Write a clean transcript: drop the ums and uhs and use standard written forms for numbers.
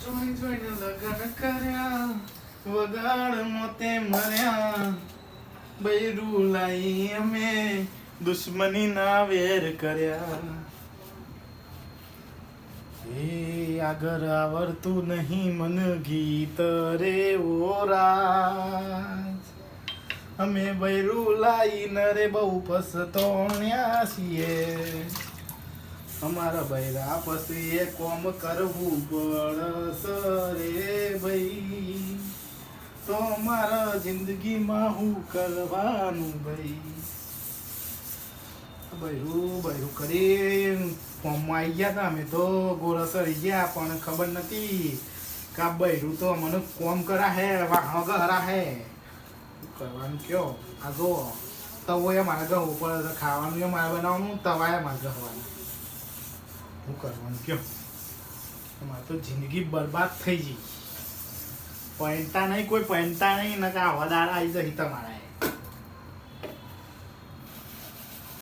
જોઈ જોઈને લગન કર્યા વગાડ મોતે મર્યા બૈરું લાઈ અમે દુશ્મની ના વેર કર્યા એ આગળ આવડતું નહીં મન ગીત રે ઓરાજ અમે બૈરું લાઈને રે બહુ પસતોણ્યા છીએ અમારા બૈરા પછી એ કોમ કરવું પડશે રે ભાઈ તો મારા જિંદગીમાં હું કરવાનું ભાઈ બૈરું કરી કોમમાં આવી ગયા હતા અમે તો ગોરસરી ગયા પણ ખબર નથી કે આ બૈરું તો મને કોમ કરા હે વાહણ ગહરા હે કરવાનું કયો આ જો તવો એ મારે ગહવું પડે ખાવાનું એ મારે બનાવવાનું તવા એ મારે ગહવાનું શું કરવાનું કયો મારે તો જિંદગી બરબાદ થઈ ગઈ પહેનતા નહીં કોઈ પહેનતા નહીં ને કે આવા દાડા આવી જઈ તમારા